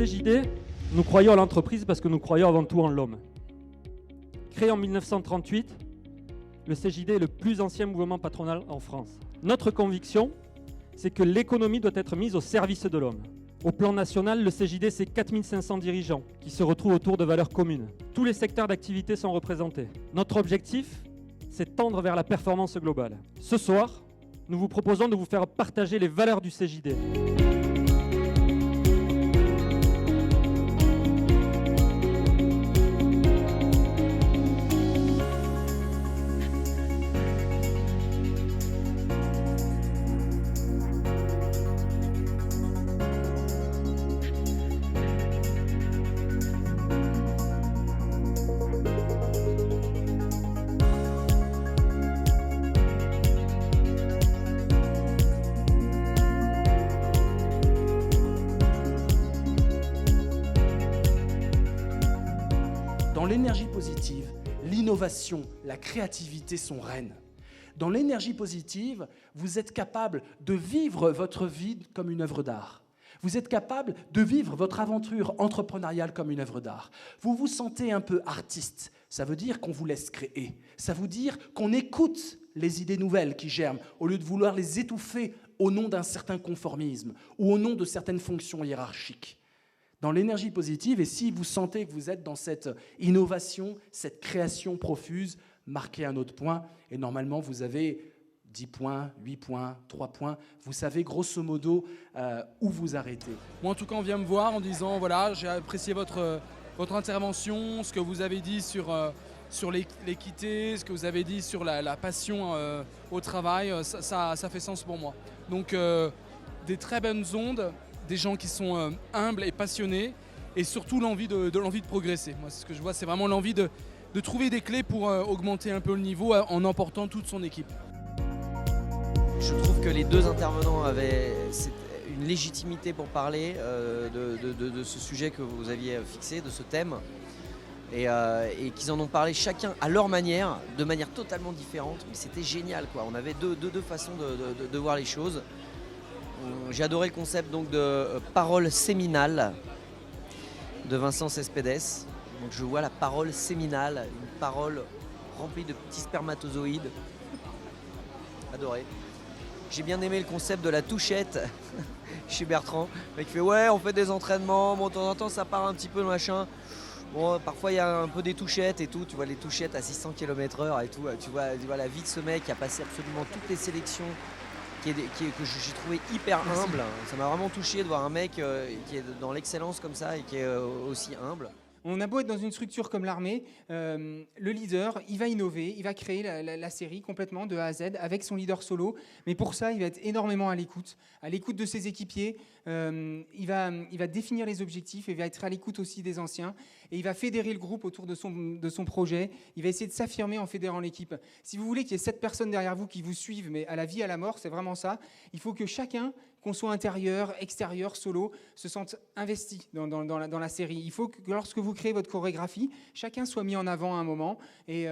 CJD, nous croyons à l'entreprise parce que nous croyons avant tout en l'homme. Créé en 1938, le CJD est le plus ancien mouvement patronal en France. Notre conviction, c'est que l'économie doit être mise au service de l'homme. Au plan national, le CJD, c'est 4500 dirigeants qui se retrouvent autour de valeurs communes. Tous les secteurs d'activité sont représentés. Notre objectif, c'est tendre vers la performance globale. Ce soir, nous vous proposons de vous faire partager les valeurs du CJD. Dans l'énergie positive, l'innovation, la créativité sont reines. Dans l'énergie positive, vous êtes capable de vivre votre vie comme une œuvre d'art. Vous êtes capable de vivre votre aventure entrepreneuriale comme une œuvre d'art. Vous vous sentez un peu artiste. Ça veut dire qu'on vous laisse créer. Ça veut dire qu'on écoute les idées nouvelles qui germent, au lieu de vouloir les étouffer au nom d'un certain conformisme ou au nom de certaines fonctions hiérarchiques. Dans l'énergie positive, et si vous sentez que vous êtes dans cette innovation, cette création profuse, marquez un autre point, et normalement vous avez 10 points, 8 points, 3 points, vous savez grosso modo où vous arrêtez. Moi en tout cas on vient me voir en disant voilà, j'ai apprécié votre intervention, ce que vous avez dit sur l'équité, ce que vous avez dit sur la passion au travail, ça fait sens pour moi. Donc des très bonnes ondes, des gens qui sont humbles et passionnés, et surtout l'envie de progresser. Moi, c'est ce que je vois, c'est vraiment l'envie de trouver des clés pour augmenter un peu le niveau en emportant toute son équipe. Je trouve que les deux intervenants avaient une légitimité pour parler de ce sujet que vous aviez fixé, de ce thème, et qu'ils en ont parlé chacun à leur manière, de manière totalement différente. Mais c'était génial, quoi. On avait deux façons de voir les choses. J'ai adoré le concept donc de parole séminale de Vincent Cespedes. Donc je vois la parole séminale, une parole remplie de petits spermatozoïdes. Adoré. J'ai bien aimé le concept de la touchette chez Bertrand. Le mec fait ouais, on fait des entraînements, bon de temps en temps ça part un petit peu machin. Bon, parfois il y a un peu des touchettes et tout, tu vois les touchettes à 600 km/h et tout, tu vois la vie de ce mec qui a passé absolument toutes les sélections. Que j'ai trouvé hyper humble. Ça m'a vraiment touché de voir un mec qui est dans l'excellence comme ça et qui est aussi humble. On a beau être dans une structure comme l'armée, le leader, il va innover, il va créer la série complètement de A à Z avec son leader solo. Mais pour ça, il va être énormément à l'écoute de ses équipiers. Il va définir les objectifs, il va être à l'écoute aussi des anciens. Et il va fédérer le groupe autour de son projet. Il va essayer de s'affirmer en fédérant l'équipe. Si vous voulez qu'il y ait 7 personnes derrière vous qui vous suivent, mais à la vie, à la mort, c'est vraiment ça. Il faut que chacun, qu'on soit intérieur, extérieur, solo, se sente investi dans la série. Il faut que lorsque vous créez votre chorégraphie, chacun soit mis en avant à un moment. Et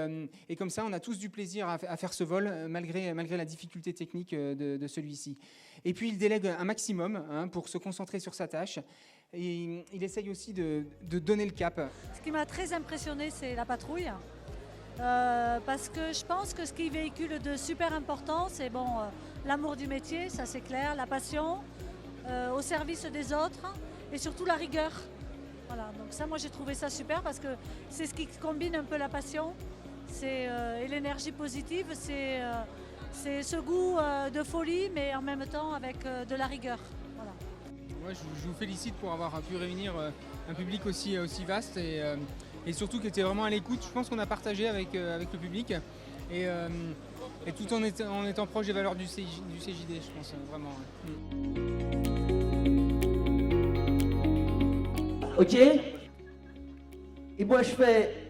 comme ça, on a tous du plaisir à faire ce vol, malgré la difficulté technique de celui-ci. Et puis, il délègue un maximum pour se concentrer sur sa tâche. Et il essaye aussi de donner le cap. Ce qui m'a très impressionné, c'est la patrouille. Parce que je pense que ce qui véhicule de super important, c'est l'amour du métier, ça c'est clair, la passion, au service des autres et surtout la rigueur. Voilà, donc ça, moi j'ai trouvé ça super parce que c'est ce qui combine un peu la passion et l'énergie positive, c'est ce goût de folie mais en même temps avec de la rigueur. Voilà. Ouais, je vous félicite pour avoir pu réunir un public aussi vaste et surtout qui était vraiment à l'écoute. Je pense qu'on a partagé avec le public et tout en étant proche des valeurs du CJD, je pense vraiment. Ok. Et moi je fais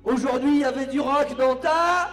aujourd'hui il y avait du rock dans ta